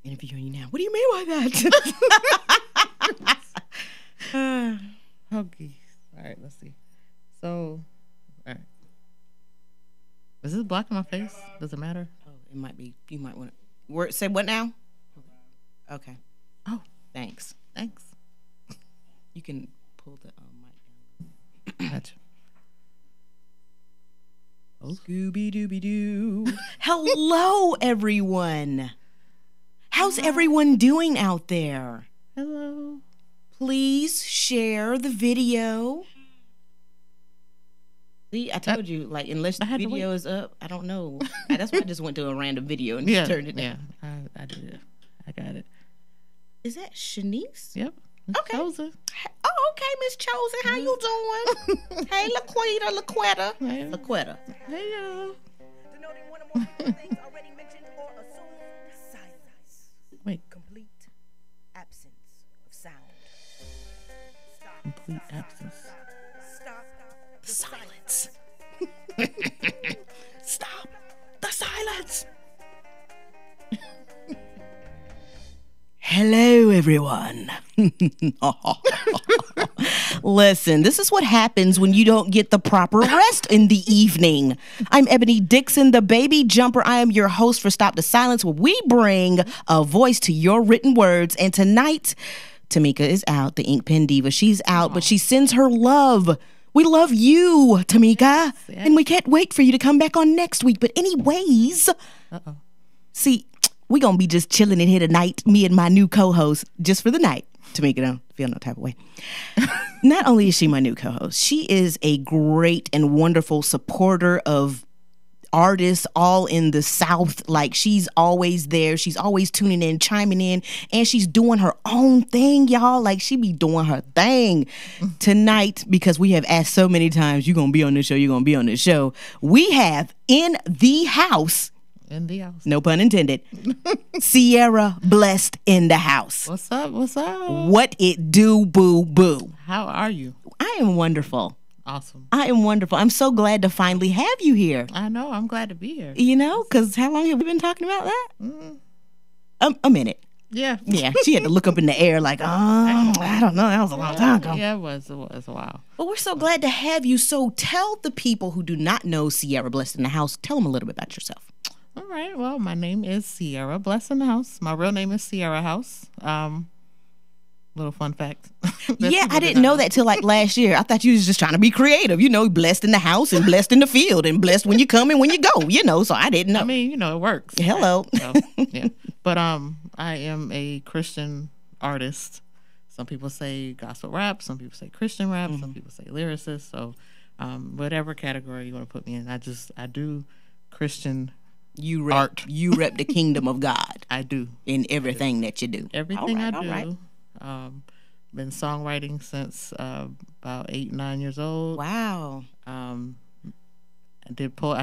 interviewing you now. What do you mean by that? Okay. All right, let's see. So, all right. Is this blocking my face? Does it matter? Oh, it might be. You might want to. Say what now? Okay. Oh, Thanks. thanks. You can pull the mic down. Gotcha. Oh. Scooby Dooby Doo. Hello, everyone. How's everyone doing out there? Hello. Please share the video. See, I told you, like, unless the video is up, I don't know. That's why I just went to a random video and turned it down. Yeah, I did it. I got it. Is that Shanice? Yep. Okay. Chosen. Oh, okay, Miss Chosen. How you doing? Hey, Laquetta. Hey. Laquetta. Hey, y'all. Wait. Complete absence of sound. Stop. Complete absence. Stop. Silence. Stop the silence. Hello, everyone. Listen, this is what happens when you don't get the proper rest in the evening. I'm Ebony Dixon, the baby jumper. I am your host for Stop the Silence, where we bring a voice to your written words. And tonight, Tamika is out, the ink pen diva. She's out, but she sends her love. We love you, Tamika. Yes. And we can't wait for you to come back on next week. But anyways, see, we going to be just chilling in here tonight, me and my new co-host, just for the night. Tamika, don't feel no type of way. Not only is she my new co-host, she is a great and wonderful supporter of artists all in the South. Like, she's always there. She's always tuning in, chiming in, and she's doing her own thing, y'all. Like, she be doing her thing. Tonight, because we have asked so many times, you're going to be on this show, you're going to be on this show, we have in the house, In the house. no pun intended, Cierra Blessed in the House. What's up? What's up? What it do, boo boo? How are you? I am wonderful. Awesome. I am wonderful. I'm so glad to finally have you here. I know. I'm glad to be here. You know, because how long have we been talking about that? A minute. Yeah. Yeah, she had to look up in the air like, I don't know. That was a long time ago. Yeah, it was. It was a while. But we're so glad to have you. So tell the people who do not know Cierra Blessed in the House, tell them a little bit about yourself. All right. Well, my name is Cierra BlessedInDaHouse. My real name is Cierra House. Little fun fact. Yeah, I didn't know that till like last year. I thought you was just trying to be creative. You know, blessed in the house and blessed in the field and blessed when you come and when you go, you know, so I didn't know. I mean, you know, it works. Hello. So, yeah. But I am a Christian artist. Some people say gospel rap. Some people say Christian rap. Some people say lyricist. So whatever category you want to put me in, I do Christian art. You rep the kingdom of God. I do. In everything that you do. Everything I do. All right. Been songwriting since about 8, 9 years old. Wow. I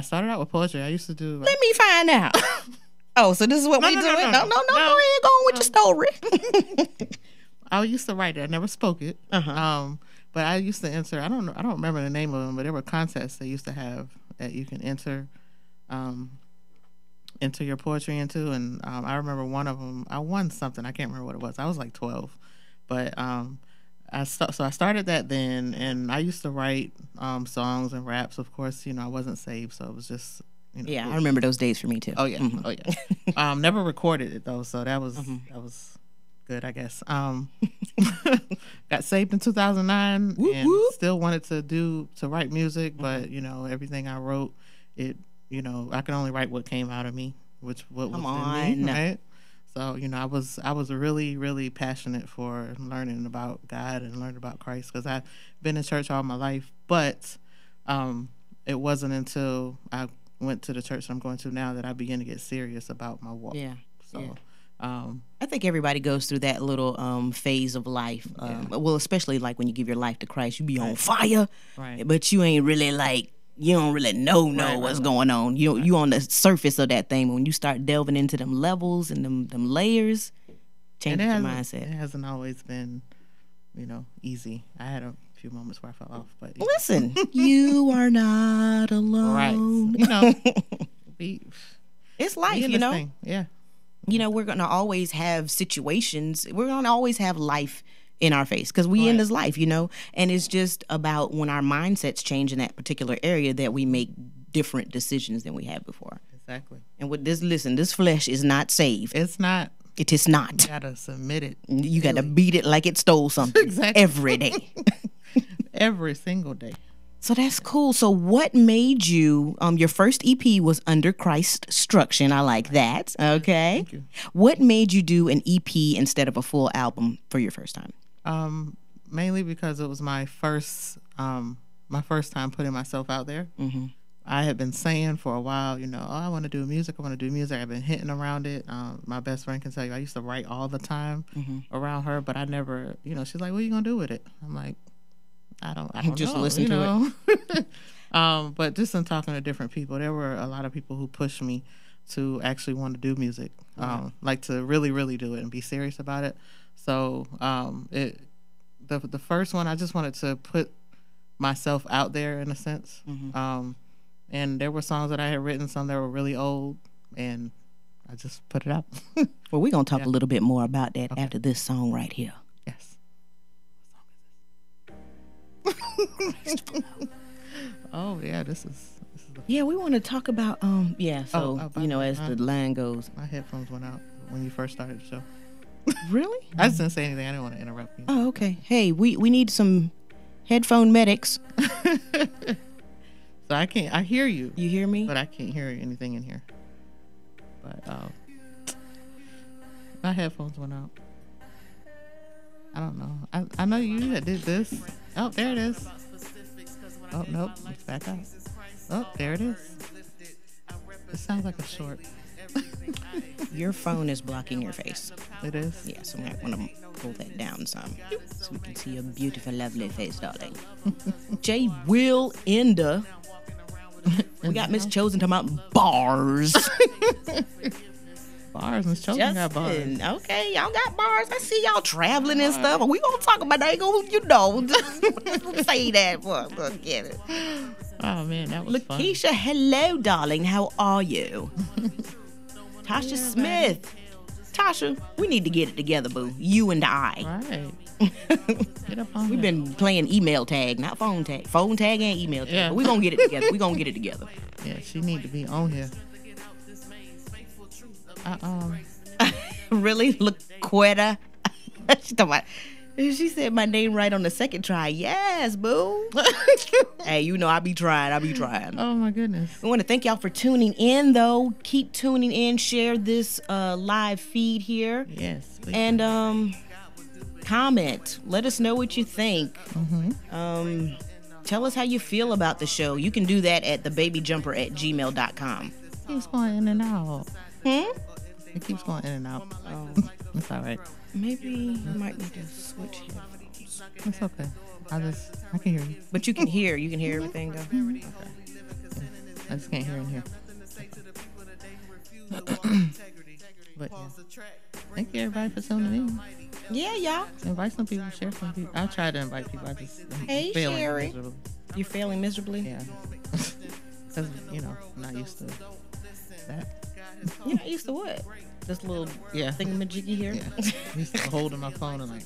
started out with poetry. I used to do. Let me find out. Oh, so this is what we do. No, go ahead, go on with your story. I used to write it. I never spoke it. But I used to enter. I don't remember the name of them, but there were contests they used to have that you can enter your poetry into, and I remember one of them. I won something. I can't remember what it was. I was like 12, but I started that then, and I used to write songs and raps. Of course, you know, I wasn't saved, so it was just, you know. Yeah, I remember those days for me too. Oh yeah, oh yeah. Never recorded it though, so that was good, I guess. Got saved in 2009, and still wanted to write music, but you know, everything I wrote, you know, I could only write what came out of me, what was in me, right? So, you know, I was really, really passionate for learning about God and learning about Christ, because I've been in church all my life, but it wasn't until I went to the church I'm going to now that I began to get serious about my walk. Yeah. So. Yeah. I think everybody goes through that little phase of life. Well, especially like when you give your life to Christ, you be on fire, right? But you ain't really like, you don't really know what's going on. You on the surface of that thing. But when you start delving into them levels and them layers, changes your mindset. It hasn't always been, you know, easy. I had a few moments where I fell off, but listen, you are not alone. Right? You know, it's life. You know. Yeah. You know, we're going to always have situations. We're going to always have life in our face because we in this life, you know, and it's just about when our mindsets change in that particular area that we make different decisions than we have before. Exactly. And with this, listen, this flesh is not saved. It's not. It is not. You gotta submit it. You got to beat it like it stole something. Exactly. Every day. Every single day. So that's cool. So what made you, your first EP was Under Christ's Instruction. I like that. Okay. Thank you. What made you do an EP instead of a full album for your first time? Mainly because it was my first time putting myself out there. Mm-hmm. I had been saying for a while, you know, oh, I want to do music. I've been hitting around it. My best friend can tell you, I used to write all the time around her, but I never, you know, she's like, what are you going to do with it? I'm like, I don't just know, listen to it. But just in talking to different people, there were a lot of people who pushed me to actually want to do music, like to really, really do it and be serious about it. So the first one, I just wanted to put myself out there in a sense. And there were songs that I had written, some that were really old, and I just put it out. Well, we're going to talk a little bit more about that after this song right here. Yes. Oh, yeah, this is Yeah, we want to talk about, you know, as the line goes. my headphones went out when you first started the show. Really? I just didn't say anything. I didn't want to interrupt you. Oh, okay. Hey, we need some headphone medics. So I hear you. You hear me? But I can't hear anything in here. But my headphones went out. I don't know. I know you that did this. Oh, there it is. Oh, nope. It's back out. Oh, there it is. It sounds like a short. Your phone is blocking your face. It is? Yeah, so I want to pull that down some so we can see your beautiful, lovely face, darling. J. Will Enda. We got Miss Chosen talking about bars. Bars, Miss Chosen got bars. Okay, y'all got bars. I see y'all traveling and stuff. We gonna talk about that. Ain't gonna, you know, just say that. Look, get it. Oh man, that was fun. Lakeisha, hello, darling. How are you? Tasha Smith. Tasha, we need to get it together, boo. You and I. Right. Get up on We've been playing email tag, not phone tag. Phone tag and email tag. Yeah. But we gonna get it together. We gonna get it together. Yeah, she need to be on here. Really, Laquetta? She said my name right on the second try. Yes, boo. Hey, you know I be trying. Oh my goodness. I want to thank y'all for tuning in, though. Keep tuning in. Share this live feed here. Yes. Please. And comment. Let us know what you think. Tell us how you feel about the show. You can do that at thebabyjumper@gmail.com. It keeps going in and out. It keeps going in and out. Oh. It's all right. Maybe you might need to switch headphones. It's okay. I can hear you. But you can hear everything, though? Okay. Yeah. I just can't hear in here. But yeah. Thank you everybody for tuning in. Yeah, y'all. Invite some people, share some people. I try to invite people. I just Hey, failing Sherry. miserably. You're failing miserably? Yeah. Because, you know, I'm not used to that. You're not used to what? This little thingamajiggy here? Yeah. I'm used to holding my phone and like,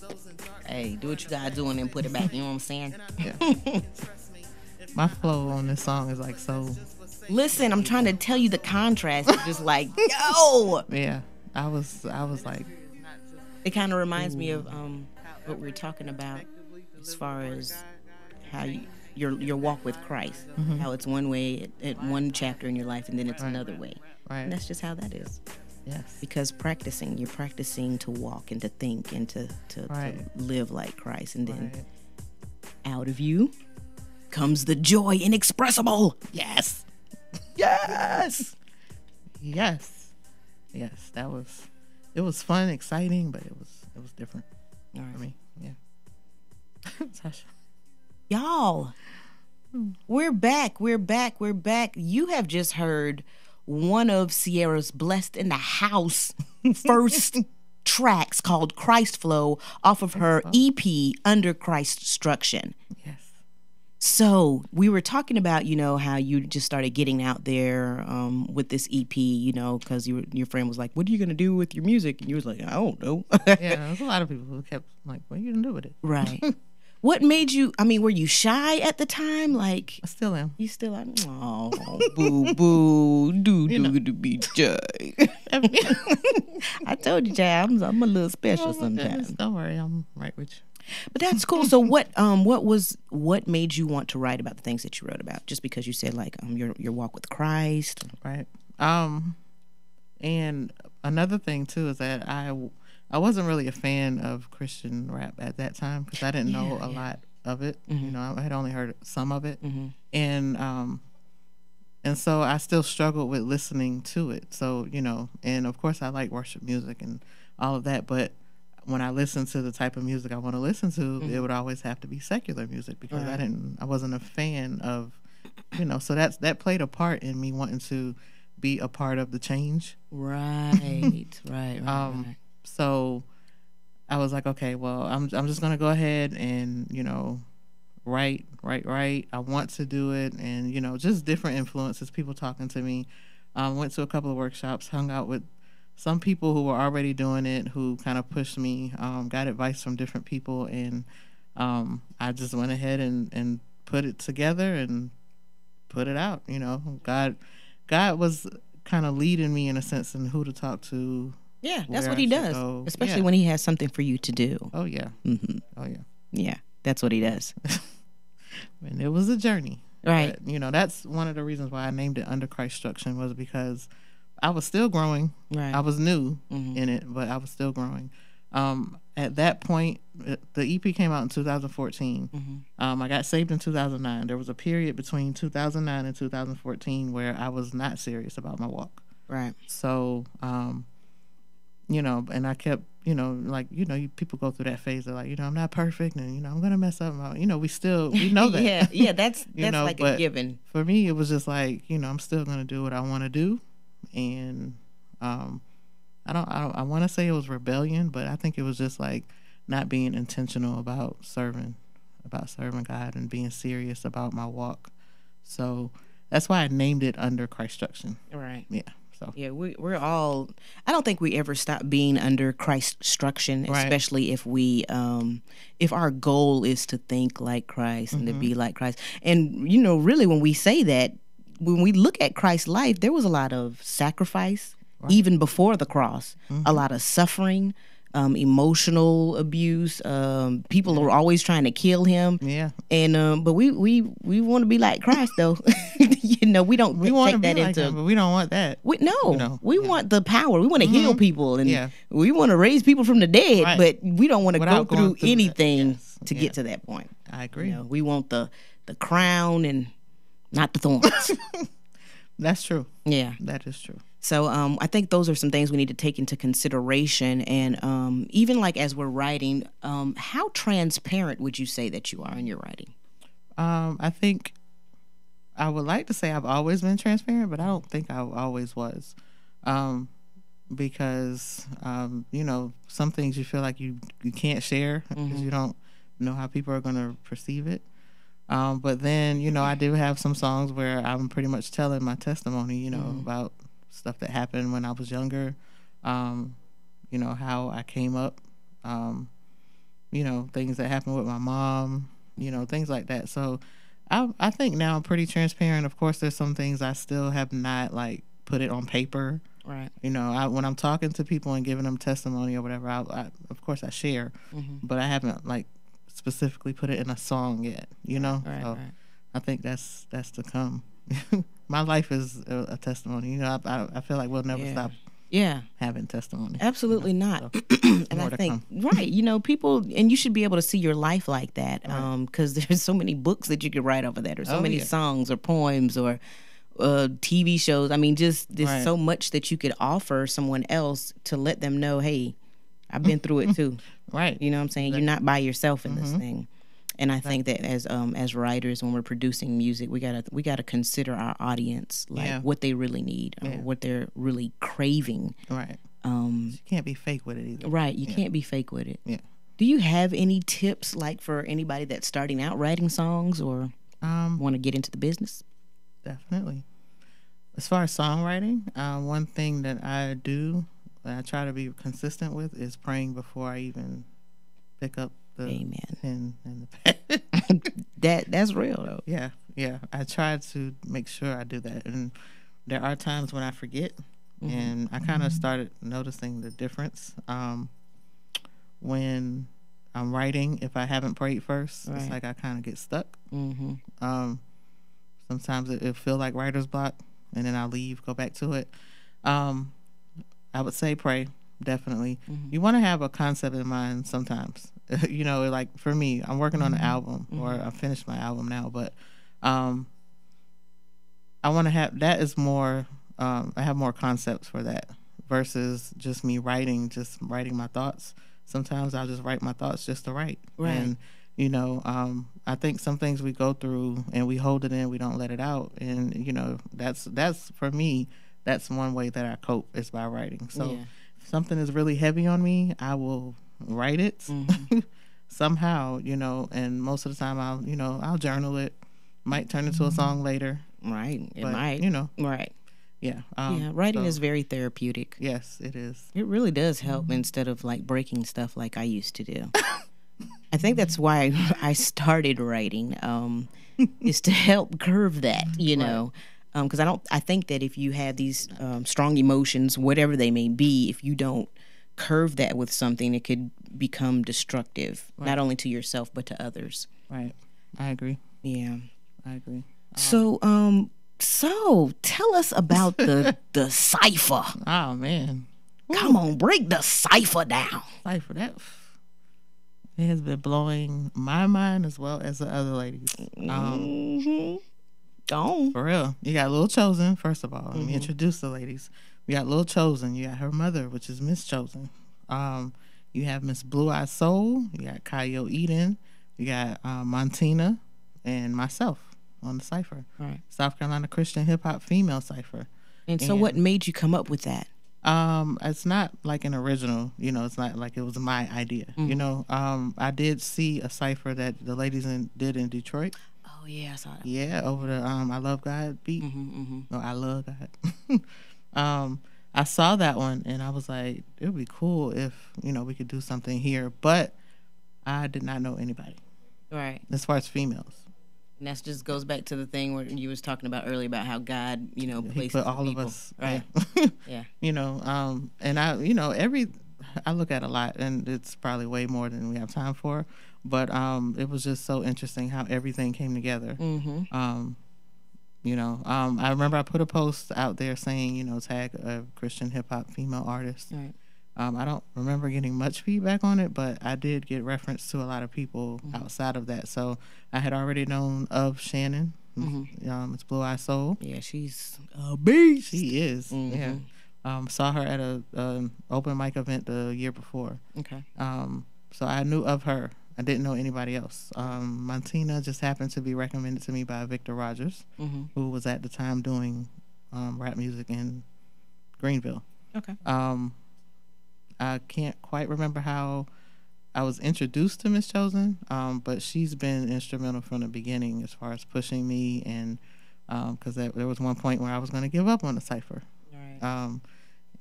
Hey, do what you gotta do and then put it back. You know what I'm saying? yeah. My flow on this song is like so. Listen, I'm trying to tell you the contrast. It's just like, yo! Yeah. I was like, It kind of reminds me of what we were talking about as far as how your walk with Christ. How it's one way at one chapter in your life and then it's another way. right. And that's just how that is. Yes. Because you're practicing to walk and to think and to live like Christ. And then out of you comes the joy inexpressible. Yes. Yes. Yes. Yes. It was fun, exciting, but it was different. All right. I mean, yeah. Tasha. Y'all, we're back. You have just heard one of Cierra's Blessed in the House first tracks called Christ Flow off of her EP Under Christ's Instruction. Yes. So we were talking about, how you just started getting out there with this EP, because your friend was like, "What are you going to do with your music?" And you was like, "I don't know." Yeah, there's a lot of people who kept like, "What are you going to do with it?" Right. What made you, were you shy at the time? Like, I still am. you still like, oh, boo, boo, do be shy. I told you, child, I'm a little special sometimes. Don't worry, I'm right with you. But that's cool. So what made you want to write about the things that you wrote about? Just because you said like your walk with Christ, right? And another thing too is that I wasn't really a fan of Christian rap at that time because I didn't know a lot of it. Mm-hmm. I had only heard some of it, mm-hmm. And so I still struggled with listening to it. So and of course I like worship music and all of that, but when I listen to the type of music I want to listen to, mm-hmm. it would always have to be secular music because I wasn't a fan of, so that played a part in me wanting to be a part of the change. Right. Right. So I was like, okay, well, I'm just going to go ahead and, write. I want to do it. And, just different influences, people talking to me. Went to a couple of workshops, hung out with some people who were already doing it, who kind of pushed me, got advice from different people, and I just went ahead and put it together and put it out. God was kind of leading me in a sense in who to talk to. Yeah, that's what he does, especially when he has something for you to do. Oh, yeah. Mm-hmm. Oh, yeah. Yeah, that's what he does. And it was a journey. Right. But, that's one of the reasons why I named it Under Christstruction was because I was still growing. Right. I was new mm-hmm. in it, but I was still growing. At that point, the EP came out in 2014. Mm-hmm. I got saved in 2009. There was a period between 2009 and 2014 where I was not serious about my walk. Right. So, and I kept, people go through that phase of like, I'm not perfect and, I'm going to mess up. We know that. yeah, that's like a given. For me, it was just like, I'm still going to do what I want to do. And I want to say it was rebellion, but I think it was just like not being intentional about serving God and being serious about my walk. So that's why I named it Under Christstruction. Right. Yeah. So yeah, we're all. I don't think we ever stop being under Christstruction, especially if we, if our goal is to think like Christ and mm-hmm. to be like Christ. And really, when we say that, when we look at Christ's life, there was a lot of sacrifice, even before the cross, mm-hmm. a lot of suffering, emotional abuse. People are always trying to kill him. Yeah. And but we want to be like Christ, though. We don't take that into. Him, but we don't want that. We want the power. We want to mm-hmm. heal people, and we want to raise people from the dead. But we don't want to go through anything to get to that point. I agree. We want the crown and not the thorns. That's true. Yeah. That is true. So I think those are some things we need to take into consideration. And even like as we're writing, how transparent would you say that you are in your writing? I think I would like to say I've always been transparent, but I don't think I always was. Because, some things you feel like you can't share because mm-hmm. you don't know how people are going to perceive it. But then, I do have some songs where I'm pretty much telling my testimony, mm-hmm. about stuff that happened when I was younger, how I came up, things that happened with my mom, things like that. So I think now I'm pretty transparent. Of course, there's some things I still have not like put it on paper. Right. When I'm talking to people and giving them testimony or whatever, I of course I share, mm-hmm. but I haven't like specifically put it in a song yet, Right. I think that's to come. My life is a testimony. I feel like we'll never stop having testimony. Absolutely not. So, and I think, people, and you should be able to see your life like that because there's so many books that you could write over that or so many songs or poems or TV shows. I mean, just there's so much that you could offer someone else to let them know, hey, I've been through it too. Right. You know what I'm saying? You're not by yourself in mm-hmm. this thing. And I think that as writers, when we're producing music, we gotta consider our audience, like what they really need, or what they're really craving. Right. You can't be fake with it either. Right. You can't be fake with it. Yeah. Do you have any tips, like for anybody that's starting out writing songs, or? Want to get into the business? Definitely. As far as songwriting, one thing that I do, that I try to be consistent with, is praying before I even pick up the Amen. pen and the pad. That's real though. Yeah. I try to make sure I do that, and there are times when I forget, and I kind of started noticing the difference when I'm writing. If I haven't prayed first, Right. it's like I kind of get stuck. Mm-hmm. Sometimes it'll feel like writer's block, and then I'll leave, go back to it. I would say pray, definitely. You want to have a concept in mind sometimes. You know, like for me, I'm working on an album, or I finished my album now, but I want to have, that is more, I have more concepts for that versus just me writing my thoughts. Sometimes I'll just write my thoughts just to write. Right. And, you know, I think some things we go through and we hold it in, we don't let it out. And, you know, that's for me, that's one way that I cope, is by writing. So if something is really heavy on me, I will write it somehow, you know, and most of the time I'll journal it. Might turn into a song later. Right. It but, might. You know. Right. Yeah. Writing is very therapeutic. Yes, it is. It really does help instead of like breaking stuff like I used to do. I think that's why I started writing, is to help curve that, you know. Because I think that if you have these strong emotions, whatever they may be, if you don't curve that with something, it could become destructive, not only to yourself but to others. Right. I agree. Yeah. I agree. So tell us about the cipher. Oh man. Come on, break the cipher down. Cipher, that it has been blowing my mind as well as the other ladies. For real. You got Lil Chosen, first of all. Let me introduce the ladies. We got Lil Chosen. You got her mother, which is Miss Chosen. You have Miss Blue Eye Soul. You got Kyle Eden. You got Montina and myself on the cipher. Right. South Carolina Christian Hip Hop Female Cipher. And so what made you come up with that? It's not like an original, you know, it's not like it was my idea. You know, I did see a cipher that the ladies did in Detroit. Oh yeah, I saw that. Yeah, over the I Love God beat. No, I Love God. I saw that one and I was like, it would be cool if, you know, we could do something here. But I did not know anybody. Right. As far as females. And that just goes back to the thing where you was talking about earlier about how God, you know, places He put all people. of us. Right. Yeah. You know, and I, you know, I look at a lot, and it's probably way more than we have time for. But it was just so interesting how everything came together. You know, I remember I put a post out there saying, you know, tag a Christian hip hop female artist. Right. I don't remember getting much feedback on it, but I did get reference to a lot of people outside of that. So I had already known of Shannon. It's Blue Eye Soul. Yeah, she's a beast. She is. Yeah. Saw her at a open mic event the year before. Okay. So I knew of her. I didn't know anybody else. Montina just happened to be recommended to me by Victor Rogers, who was at the time doing rap music in Greenville. Okay. I can't quite remember how I was introduced to Miss Chosen, but she's been instrumental from the beginning as far as pushing me, and because there was one point where I was going to give up on the cipher. Right.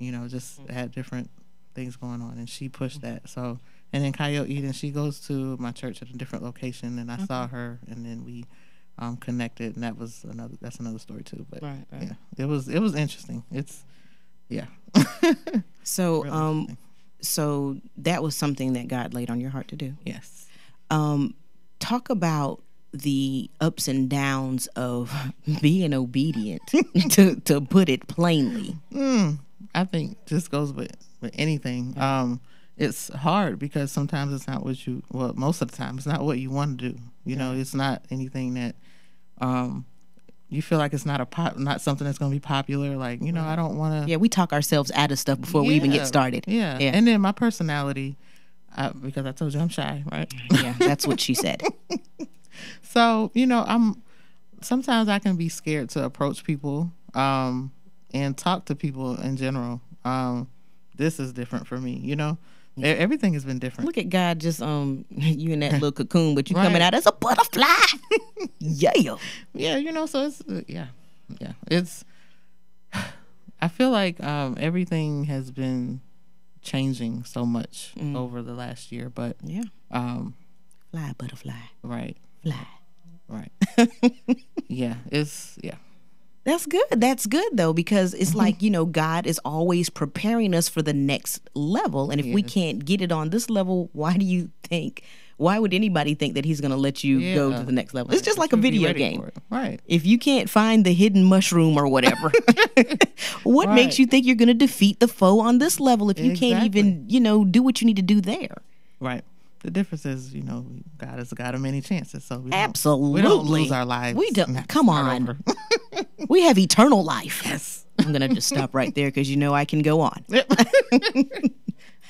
You know, just had different things going on, and she pushed that. So, and then Kyle Eden, she goes to my church at a different location, and I saw her, and then we connected, and that's another story too. But yeah, it was interesting. It's So so that was something that God laid on your heart to do. Yes. Talk about the ups and downs of being obedient, to put it plainly. I think just goes with anything. It's hard because sometimes it's not most of the time it's not what you want to do. You know, it's not anything that you feel like it's not something that's going to be popular. Like, you know, I don't want to. Yeah, we talk ourselves out of stuff before we even get started. Yeah. And then my personality, because I told you I'm shy, right? Yeah, that's what she said. So, you know, sometimes I can be scared to approach people and talk to people in general. This is different for me, you know. Everything has been different. Look at God, just you in that little cocoon, but you Right. coming out as a butterfly. Yeah. Yeah, so it's yeah. It's. I feel like everything has been changing so much over the last year, but Yeah. Fly, butterfly. right, Fly. right. Yeah, it's That's good. That's good, though, because it's like, God is always preparing us for the next level. And if we can't get it on this level, why would anybody think that he's going to let you go to the next level? It's just like a You'll be video ready game. for it. Right. If you can't find the hidden mushroom or whatever, what makes you think you're going to defeat the foe on this level if you can't even, do what you need to do there? Right. The difference is, God is a God of many chances. So Absolutely. we don't lose our lives. We don't. and have to Come start on. over. We have eternal life. Yes. I'm going to just stop right there because I can go on.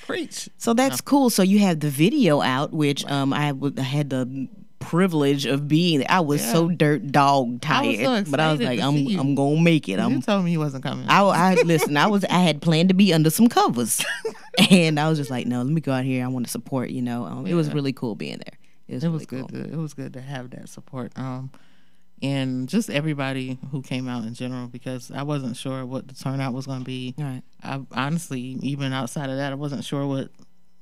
Preach. So that's cool. So you have the video out, which I had the privilege of being. I was so dirt dog tired, so but I was like, excited to see you. I'm gonna make it. You told me you wasn't coming. I listen. I had planned to be under some covers, and I was just like, no, let me go out here. I want to support. It was really cool being there. It was good. Cool. It was good to have that support. And just everybody who came out in general, because I wasn't sure what the turnout was going to be. Right. I honestly, even outside of that, I wasn't sure what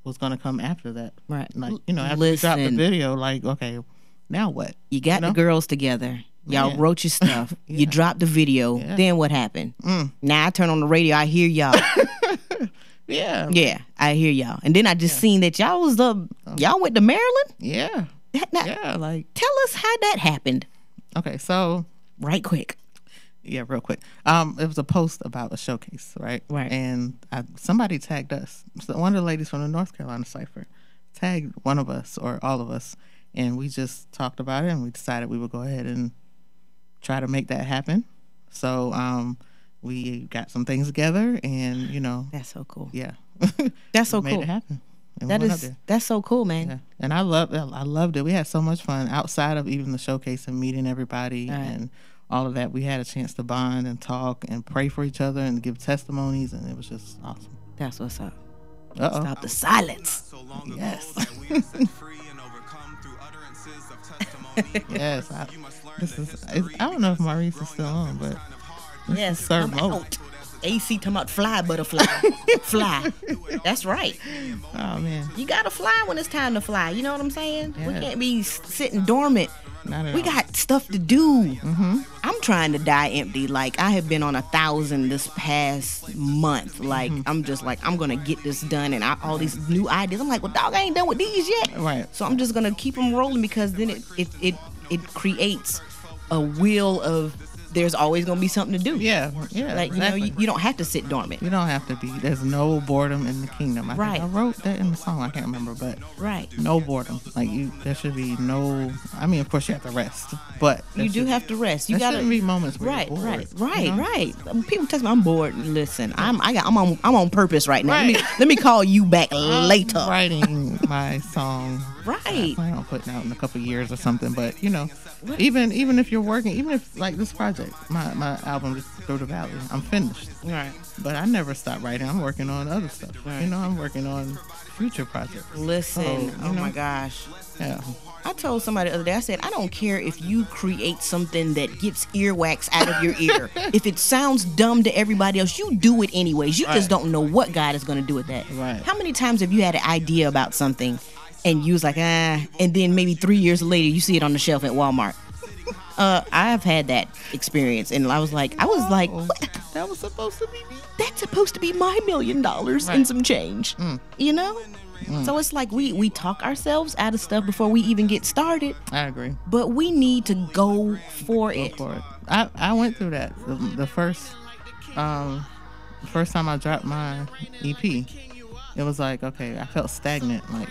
was going to come after that. Right. Like, after we dropped the video, like, okay, now what? You got the girls together. Y'all wrote your stuff. You dropped the video. Then what happened? Now I turn on the radio. I hear y'all. Yeah. Yeah, I hear y'all. And then I just seen that y'all went to Maryland? Yeah. Like, tell us how that happened. Okay, so right quick. Yeah, real quick. It was a post about a showcase, right? Right. And somebody tagged us. So one of the ladies from the North Carolina Cipher tagged one of us or all of us, and we just talked about it, and we decided we would go ahead and try to make that happen. So we got some things together, and that's so cool. Yeah, that's so made cool. It happen. And That's so cool, man. Yeah. And I loved it. We had so much fun outside of even the showcase and meeting everybody and all of that. We had a chance to bond and talk and pray for each other and give testimonies, and it was just awesome. That's what's up. Uh-oh. Stop the silence. Yes. Yes. I don't know if Maurice is still on, but yes, third I'm mode. out. AC talking about fly, butterfly. Fly. That's right. Oh, man. You got to fly when it's time to fly. You know what I'm saying? Yeah. We can't be sitting dormant. Not at We all. got stuff to do. Mm-hmm. I'm trying to die empty. Like, I have been on 1,000 this past month. Like, I'm just like, I'm going to get this done. And all these new ideas. I'm like, well, dog, I ain't done with these yet. Right. So I'm just going to keep them rolling because then it creates a wheel of there's always going to be something to do. Yeah. Like, exactly. you don't have to sit dormant. You don't have to be. There's no boredom in the kingdom. I think Right. I wrote that in the song. I can't remember, but Right. no boredom. Like there should be no. I mean, of course you have to rest, but You do have to rest. You there got shouldn't be moments where Right, you're bored, right. you know? People text me, I'm bored. Listen, I'm on purpose right now. Right. Let me call you back later. I'm writing my song. Right. I plan on putting out in a couple of years or something, but even if you're working, even if like this project, my album just Through the Valley, I'm finished. Right. But I never stop writing. I'm working on other stuff. Right. I'm working on future projects. Listen, So, oh my gosh. Yeah. I told somebody the other day, I said, I don't care if you create something that gets earwax out of your ear. If it sounds dumb to everybody else, you do it anyways. You just don't know what God is going to do with that. Right. How many times have you had an idea about something and you was like, and then maybe 3 years later you see it on the shelf at Walmart? I've had that experience, and I was like, what? That was supposed to be me. That's supposed to be my $1 million and some change, So it's like we talk ourselves out of stuff before we even get started, I agree. but we need to go for it. For it. I went through that the first time I dropped my EP. It was like, okay, I felt stagnant. Like,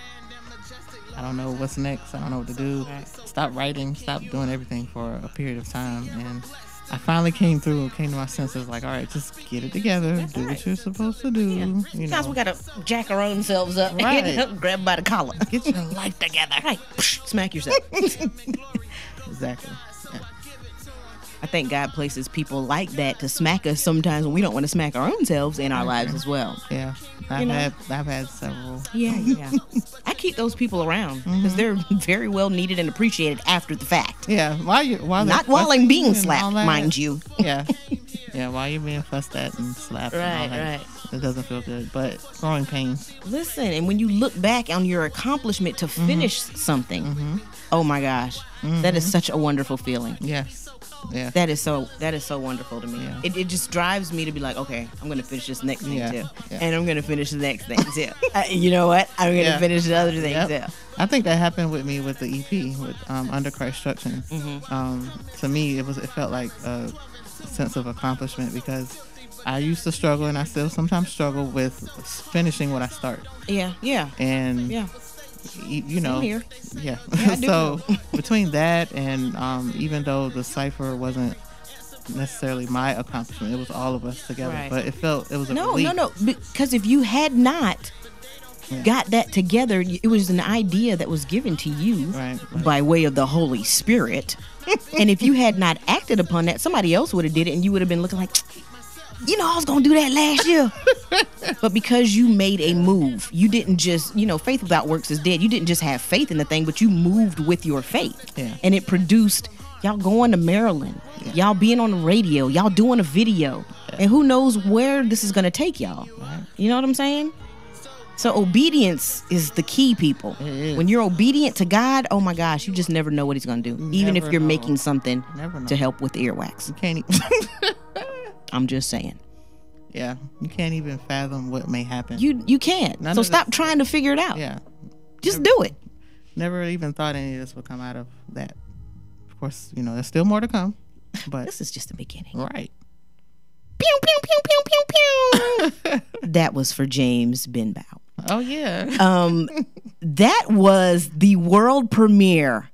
I don't know what's next. I don't know what to do. Stop writing. Stop doing everything for a period of time. And I finally came to my senses. Like, all right, just get it together. Do what you're supposed to do. Yeah. Sometimes we gotta jack our own selves up Right. and grab by the collar. Get your life together. Right. Smack yourself. Exactly. Yeah. I think God places people like that to smack us sometimes when we don't want to smack our own selves in our lives as well. Yeah, I've had several. Yeah. I keep those people around because they're very well needed and appreciated after the fact. Yeah, while Not while I'm being slapped, mind you. Yeah, while you're being fussed at and slapped. and all that, it doesn't feel good, but growing pains. Listen, and when you look back on your accomplishment to finish something, oh my gosh, that is such a wonderful feeling. Yes. Yeah. That is so wonderful to me. Yeah. It just drives me to be like, okay, I'm gonna finish this next thing too, Yeah. and I'm gonna finish the next thing too. You know what? I'm gonna finish the other thing too. I think that happened with me with the EP with Under Construction. To me, it felt like a sense of accomplishment because I used to struggle, and I still sometimes struggle with finishing what I start. Yeah. And you know, Same here. Yeah. I do So between that and even though the cipher wasn't necessarily my accomplishment, it was all of us together. Right. But it was a No, relief. because if you had not got that together, it was an idea that was given to you Right. by way of the Holy Spirit. And if you had not acted upon that, somebody else would have did it, and you would have been looking like, you know, I was going to do that last year. But because you made a move, you didn't just, faith without works is dead. You didn't just have faith in the thing, but you moved with your faith. Yeah. And it produced y'all going to Maryland, y'all being on the radio, y'all doing a video. Yeah. And who knows where this is going to take y'all. Right. You know what I'm saying? So obedience is the key, people. It is. When you're obedient to God, oh my gosh, you just never know what he's going to do. Even if you're making something to help with earwax. You can't even... I'm just saying. Yeah, you can't even fathom what may happen. You can't. So stop trying to figure it out. Yeah. Just do it. Never even thought any of this would come out of that. Of course, there's still more to come. But this is just the beginning. Right. Pew, pew, pew, pew, pew, pew. That was for James Benbow. Oh, yeah. That was the world premiere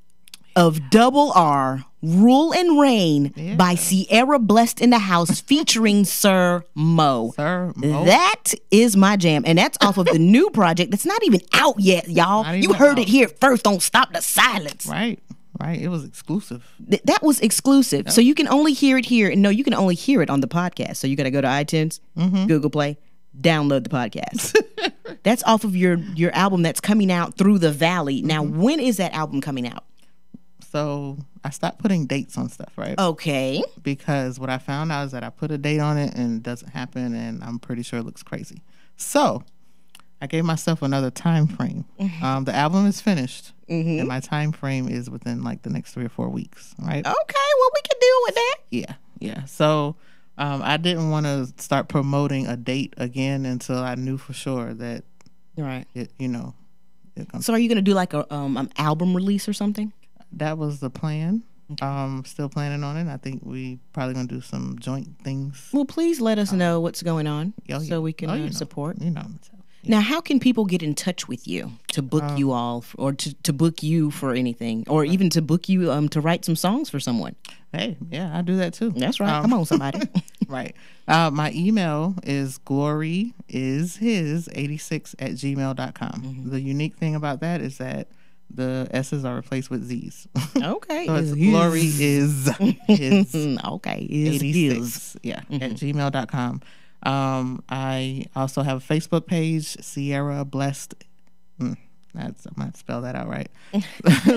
of Double R, Rule and Reign by Cierra BlessedInDaHouse featuring Sir Mo. Sir Mo. That is my jam. And that's off of the new project that's not even out yet, y'all. You heard it here first. Don't stop the silence. Right. It was exclusive. That was exclusive. Yep. So you can only hear it here. And no, you can only hear it on the podcast. So you got to go to iTunes, Google Play, download the podcast. That's off of your album that's coming out, Through the Valley. Now, when is that album coming out? So I stopped putting dates on stuff, right? Okay. Because what I found out is that I put a date on it and it doesn't happen, and I'm pretty sure it looks crazy. So I gave myself another time frame. The album is finished, and my time frame is within like the next 3 or 4 weeks, right? Okay, well, we can deal with that. Yeah. So I didn't want to start promoting a date again until I knew for sure that, it So are you going to do like an album release or something? That was the plan. Still planning on it. I think we probably gonna do some joint things. Well, please let us know what's going on so we can support. Now, how can people get in touch with you to book you all, or to book you for anything, or even to book you to write some songs for someone? Hey, yeah, I do that too. That's right. Come on, somebody. Right. My email is gloryishis86@gmail.com. The unique thing about that is that the S's are replaced with Z's. Okay. So it's glory is his. Okay. Is 86. Yeah. At gmail.com. I also have a Facebook page, Cierra Blessed. I might spell that out right.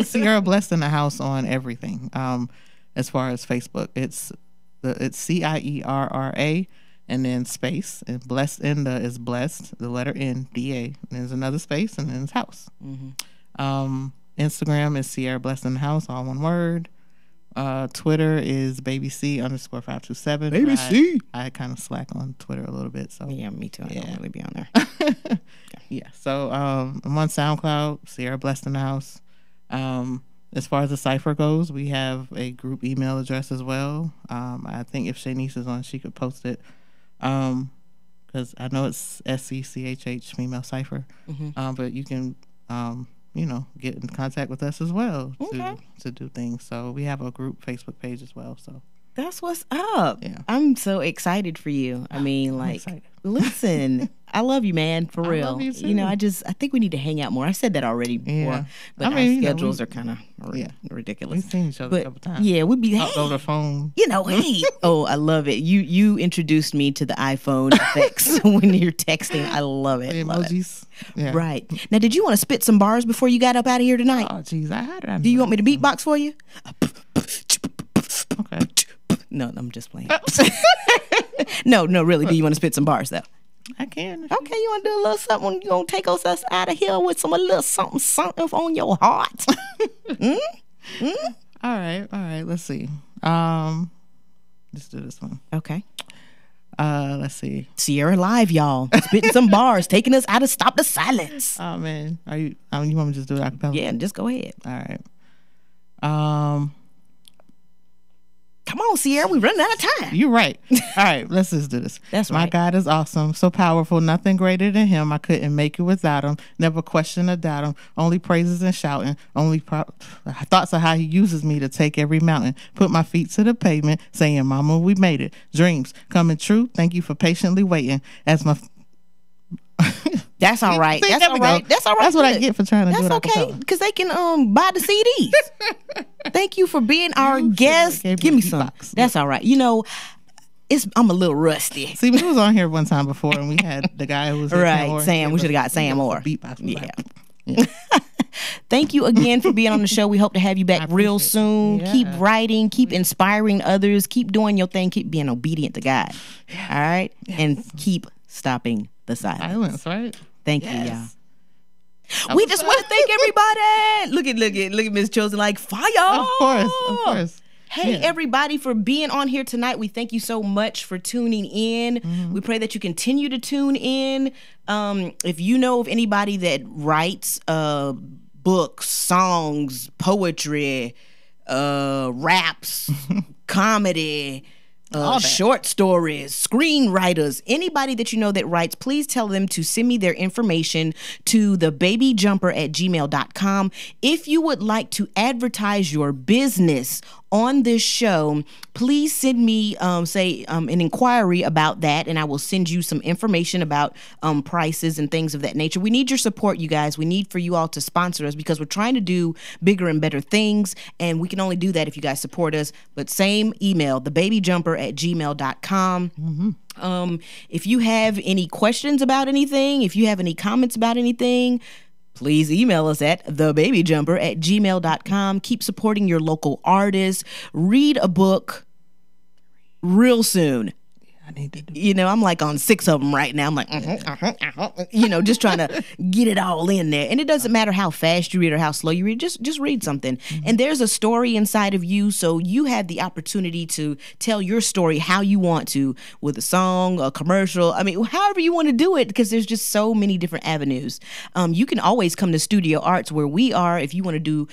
Cierra BlessedInDaHouse on everything. As far as Facebook, it's CIERRA and then space. And BlessedInDa is blessed. The letter N, DA. And there's another space, and then it's house. Instagram is Cierra BlessedInDaHouse, all one word. Twitter is babyc_527. Baby C. I kind of slack on Twitter a little bit. So yeah, me too. I don't really be on there. Yeah. So I'm on SoundCloud, Cierra BlessedInDaHouse. As far as the cipher goes, we have a group email address as well. I think if Shanice is on, she could post it. Because I know it's SCCHH female cipher. But you can get in contact with us as well to do things. So we have a group Facebook page as well. So That's what's up. Yeah. I'm so excited for you. I mean, like, excited. listen, I love you, man, for real. love you too. know, I think we need to hang out more. I said that already before, Yeah. but I mean, our schedules are kind of Yeah. ridiculous. We've seen each other a couple times. Yeah, we'd be Over the phone. hey. Oh, I love it. You introduced me to the iPhone effects when you're texting. I love it. The Love it. emojis. Yeah. Right. Now, did you want to spit some bars before you got up out of here tonight? Oh, jeez. How did I know? Do you want me to beatbox for you? Okay. No, I'm just playing. No, really. Do you want to spit some bars, though? I can. Okay, you want to do a little something? You going to take us out of here with a little something on your heart? All right. Let's see. Let's do this one. Okay. Let's see. Cierra live, y'all. Spitting some bars, taking us out of Stop the Silence. Oh man, are you? You want me to just do it a cappella? Yeah, just go ahead. All right. Come on, Cierra, we running out of time. You're right. All right, let's just do this. That's My right. God is awesome, so powerful, nothing greater than him. I couldn't make it without him. Never question or doubt him. Only praises and shouting. Only thoughts of how he uses me to take every mountain. Put my feet to the pavement, saying, Mama, we made it. Dreams coming true. Thank you for patiently waiting. As my That's all right. See, That's there all we right. go. That's all right. That's what I Good. get for trying to do That's it. okay, because they can buy the CDs. Thank you for being our guest. gave me Give a me some. beatbox. That's all right. You know, I'm a little rusty. See, we was on here one time before, and we had the guy who was here, Right, Sam. We should have got Sam Orr. Beatbox. Yeah. Thank you again for being on the show. We hope to have you back real appreciate it. soon. Yeah. Keep writing, keep inspiring others, keep doing your thing, keep being obedient to God. All right? And keep stopping the silence. Silence, right? Thank you, y'all. We just want to thank everybody. Look at Miss Chosen like fire. Of course. Hey, everybody, for being on here tonight. We thank you so much for tuning in. We pray that you continue to tune in. If you know of anybody that writes books, songs, poetry, raps, comedy, short stories, screenwriters, anybody that you know that writes, please tell them to send me their information to thebabyjumper@gmail.com. If you would like to advertise your business on this show, please send me an inquiry about that, and I will send you some information about prices and things of that nature. We need your support, you guys. We need for you all to sponsor us because we're trying to do bigger and better things, and we can only do that if you guys support us. But same email, thebabyjumper@gmail.com. If you have any questions about anything, if you have any comments about anything, please email us at thebabyjumper@gmail.com. Keep supporting your local artists. Read a book real soon. I need to do. You know, I'm like on 6 of them right now. I'm like, you know, just trying to get it all in there. And it doesn't matter how fast you read or how slow you read. Just read something. And there's a story inside of you, so you have the opportunity to tell your story how you want to, with a song, a commercial. I mean, however you want to do it, because there's just so many different avenues. You can always come to Studio Arts where we are. If you want to do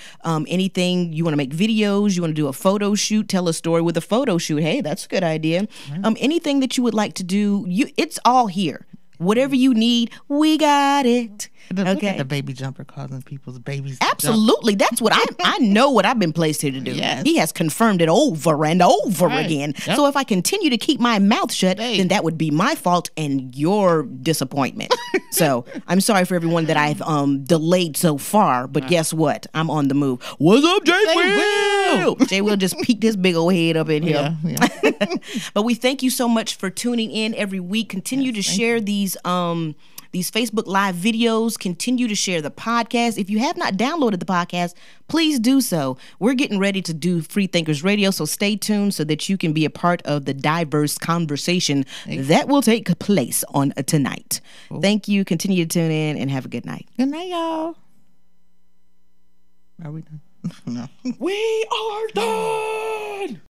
anything, you want to make videos, you want to do a photo shoot, tell a story with a photo shoot. Hey, that's a good idea. Anything that you would like to do, it's all here. Whatever you need, we got it. Look at the baby jumper causing people's babies to Absolutely. That's what I know what I've been placed here to do. Yes. He has confirmed it over and over Right. again. Yep. So if I continue to keep my mouth shut, then that would be my fault and your disappointment. So I'm sorry for everyone that I've delayed so far, but guess what? I'm on the move. What's up, Jay Will? Jay Will just peeked his big old head up in here. Yeah. But we thank you so much for tuning in every week. Continue to share these Facebook Live videos. Continue to share the podcast. If you have not downloaded the podcast, please do so. We're getting ready to do Freethinkers Radio, so stay tuned so that you can be a part of the diverse conversation that will take place on tonight. Thank you. Continue to tune in and have a good night. Good night, y'all. Are we done? No. We are done.